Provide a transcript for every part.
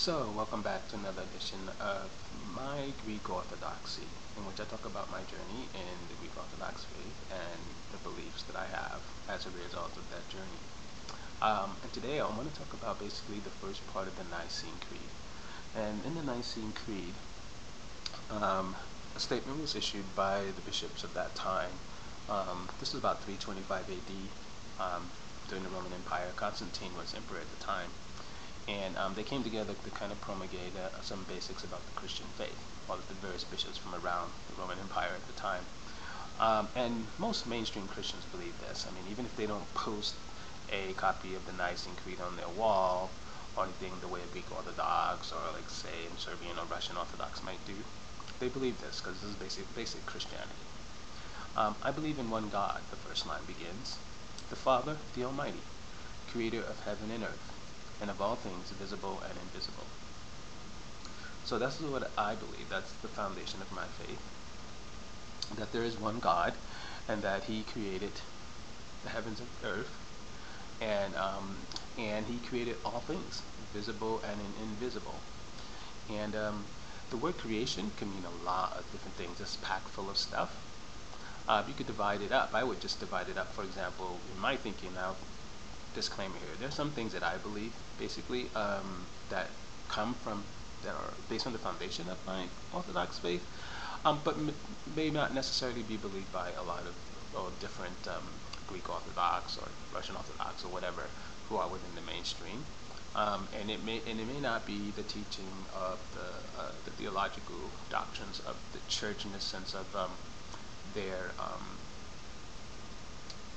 So, welcome back to another edition of my Greek Orthodoxy, in which I talk about my journey in the Greek Orthodox faith and the beliefs that I have as a result of that journey. And today I want to talk about basically the first part of the Nicene Creed. And in the Nicene Creed, a statement was issued by the bishops of that time. This is about 325 AD, during the Roman Empire. Constantine was emperor at the time. And they came together to kind of promulgate some basics about the Christian faith, all of the various bishops from around the Roman Empire at the time. And most mainstream Christians believe this. I mean, even if they don't post a copy of the Nicene Creed on their wall, or anything the way a Greek Orthodox, or like say in Serbian or Russian Orthodox might do, they believe this because this is basic Christianity. I believe in one God, the first line begins, the Father, the Almighty, creator of heaven and earth, and of all things visible and invisible. So that's what I believe. That's the foundation of my faith. That there is one God, and that He created the heavens and earth, and He created all things, visible and invisible. And the word creation can mean a lot of different things. It's packed full of stuff. You could divide it up. I would just divide it up. For example, in my thinking now, disclaimer here, there's some things that I believe basically that are based on the foundation of my Orthodox faith, but may not necessarily be believed by a lot of different Greek Orthodox or Russian Orthodox or whatever who are within the mainstream, and it may not be the teaching of the theological doctrines of the church in the sense of their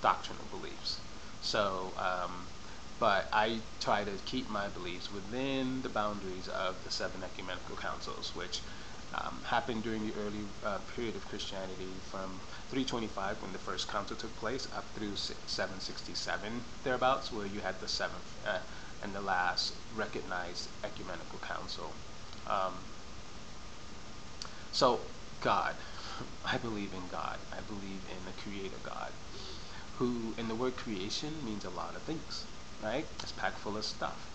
doctrinal beliefs. So, but I try to keep my beliefs within the boundaries of the 7 ecumenical councils, which happened during the early period of Christianity from 325, when the first council took place, up through 767, thereabouts, where you had the 7th and the last recognized ecumenical council. So, God. I believe in God. I believe in the Creator God, who, in the word creation, means a lot of things, right? It's packed full of stuff.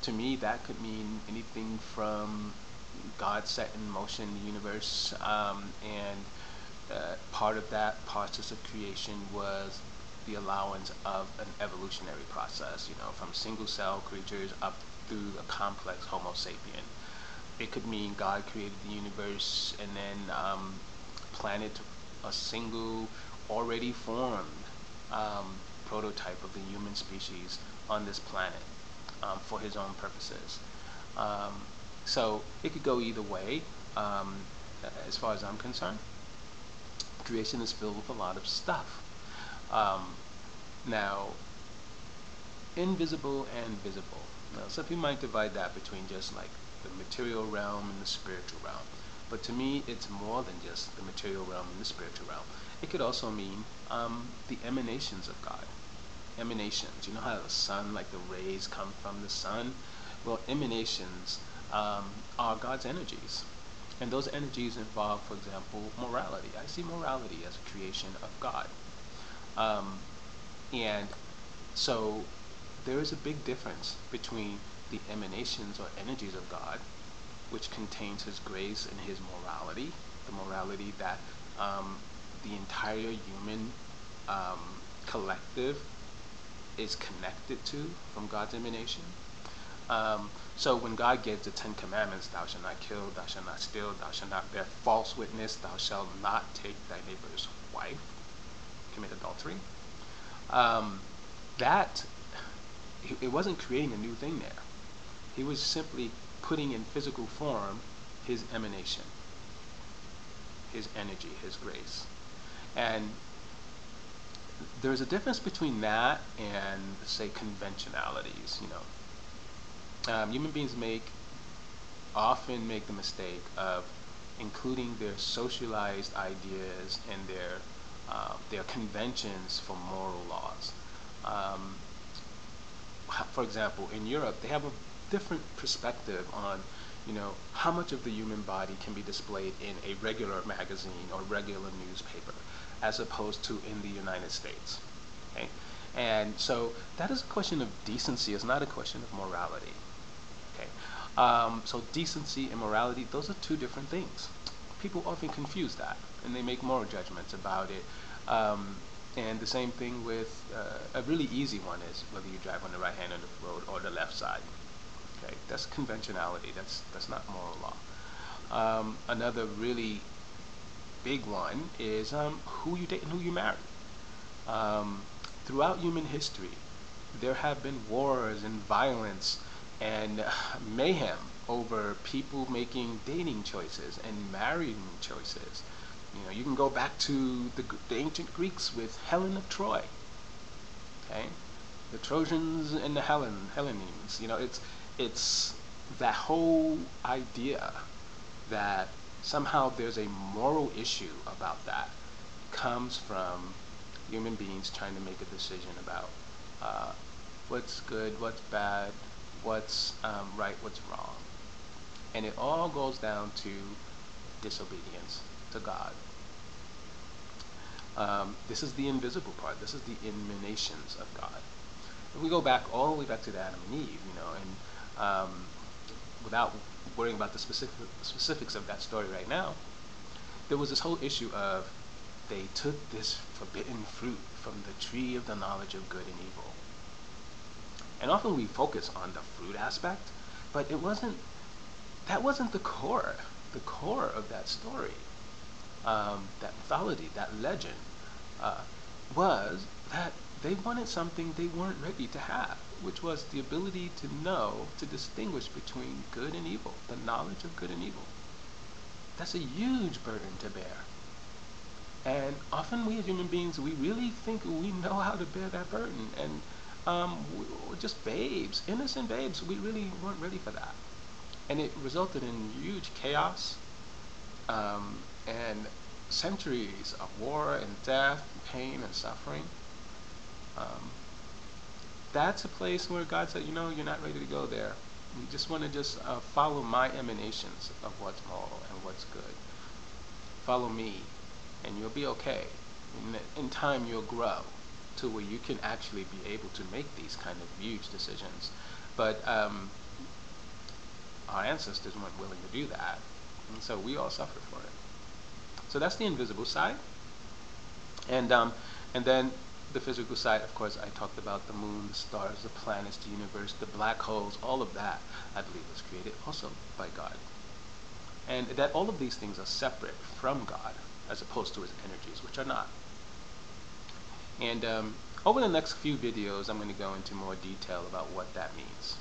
To me, that could mean anything from God set in motion the universe, and part of that process of creation was the allowance of an evolutionary process, from single-cell creatures up through a complex Homo sapien. It could mean God created the universe and then planted a single, already formed prototype of the human species on this planet for His own purposes. So it could go either way. As far as I'm concerned, creation is filled with a lot of stuff. Now, invisible and visible. Now, some people might divide that between just like the material realm and the spiritual realm. But to me, it's more than just the material realm and the spiritual realm. It could also mean the emanations of God. Emanations. You know how the sun, like the rays come from the sun? Well, emanations are God's energies. And those energies involve, for example, morality. I see morality as a creation of God. And so there is a big difference between the emanations or energies of God, which contains His grace and His morality, the morality that the entire human collective is connected to from God's emanation. So when God gives the 10 Commandments, thou shalt not kill, thou shalt not steal, thou shalt not bear false witness, thou shalt not take thy neighbor's wife, commit adultery, it wasn't creating a new thing there. He was simply putting in physical form His emanation, His energy, His grace. And there's a difference between that and, say, conventionalities. Human beings often make the mistake of including their socialized ideas and their conventions for moral laws. For example, in Europe, they have a different perspective on, how much of the human body can be displayed in a regular magazine or regular newspaper, as opposed to in the United States. Okay? And so that is a question of decency. It's not a question of morality. Okay? So decency and morality, those are two different things. People often confuse that, and they make moral judgments about it. And the same thing with a really easy one is whether you drive on the right hand of the road or the left side. Okay, that's conventionality. That's not moral law. Another really big one is who you date and who you marry. Throughout human history, there have been wars and violence and mayhem over people making dating choices and marrying choices. You know, you can go back to the ancient Greeks with Helen of Troy. Okay, the Trojans and the Hellenes. You know, it's that whole idea that somehow there's a moral issue about that comes from human beings trying to make a decision about what's good, what's bad, what's right, what's wrong. And it all goes down to disobedience to God. This is the invisible part. This is the emanations of God. If we go back all the way back to the Adam and Eve, you know, and without worrying about the specifics of that story right now, there was this whole issue of they took this forbidden fruit from the tree of the knowledge of good and evil. And often we focus on the fruit aspect, but that wasn't the core of that story. That mythology, that legend, was that they wanted something they weren't ready to have, which was the ability to know, to distinguish between good and evil, the knowledge of good and evil. That's a huge burden to bear. And often we as human beings, we really think we know how to bear that burden. And we're just babes, innocent babes. We really weren't ready for that. And it resulted in huge chaos and centuries of war and death and pain and suffering. That's a place where God said, you know, you're not ready to go there. You just want to follow my emanations of what's moral and what's good. Follow me, and you'll be okay. In time, you'll grow to where you can actually be able to make these kind of huge decisions. But our ancestors weren't willing to do that, and so we all suffer for it. So that's the invisible side, and then the physical side. Of course, I talked about the moon, the stars, the planets, the universe, the black holes. All of that, I believe, was created also by God, and that all of these things are separate from God, as opposed to His energies, which are not. And over the next few videos, I'm going to go into more detail about what that means.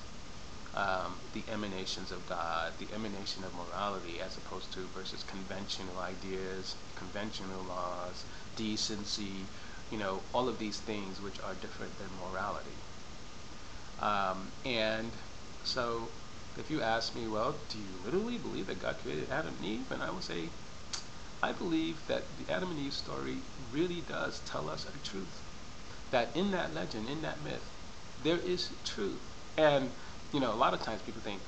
The emanations of God, the emanation of morality as opposed to versus conventional ideas, conventional laws, decency, you know, all of these things which are different than morality. And so if you ask me, well, do you literally believe that God created Adam and Eve? And I would say, I believe that the Adam and Eve story really does tell us a truth. That in that legend, in that myth, there is truth. And you know, a lot of times people think,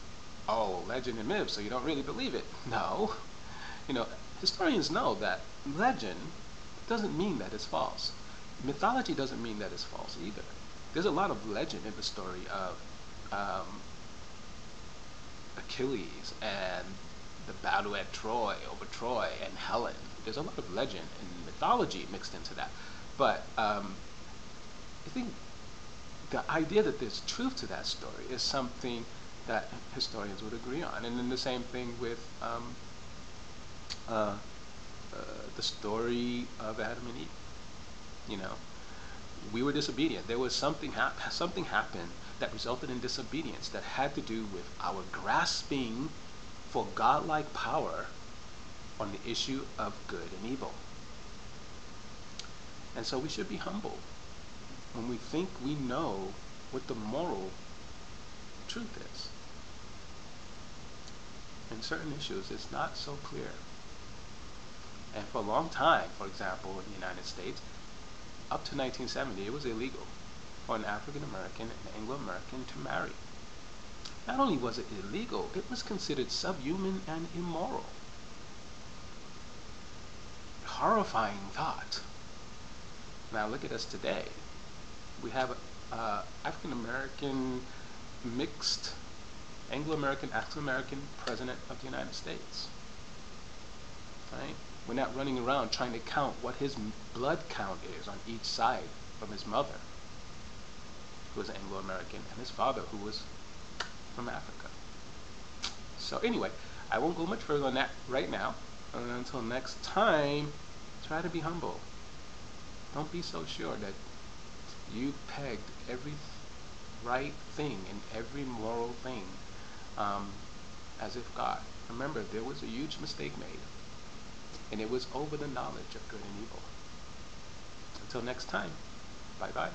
oh, legend and myth, so you don't really believe it. No. You know, historians know that legend doesn't mean that it's false. Mythology doesn't mean that it's false either. There's a lot of legend in the story of Achilles and the battle at Troy, over Troy and Helen. There's a lot of legend and mythology mixed into that. But I think the idea that there's truth to that story is something that historians would agree on. And then the same thing with the story of Adam and Eve. You know, we were disobedient. There was something happened that resulted in disobedience that had to do with our grasping for godlike power on the issue of good and evil. And so we should be humble when we think we know what the moral truth is. In certain issues, it's not so clear. And for a long time, for example, in the United States, up to 1970, it was illegal for an African American and Anglo-American to marry. Not only was it illegal, it was considered subhuman and immoral. Horrifying thought. Now look at us today. We have African American mixed Anglo-American, African-American president of the United States. Right? We're not running around trying to count what his blood count is on each side from his mother, who was Anglo-American, and his father, who was from Africa. So anyway, I won't go much further on that right now. Until next time, try to be humble. Don't be so sure that you pegged every right thing and every moral thing as if God. Remember, there was a huge mistake made, and it was over the knowledge of good and evil. Until next time, bye-bye.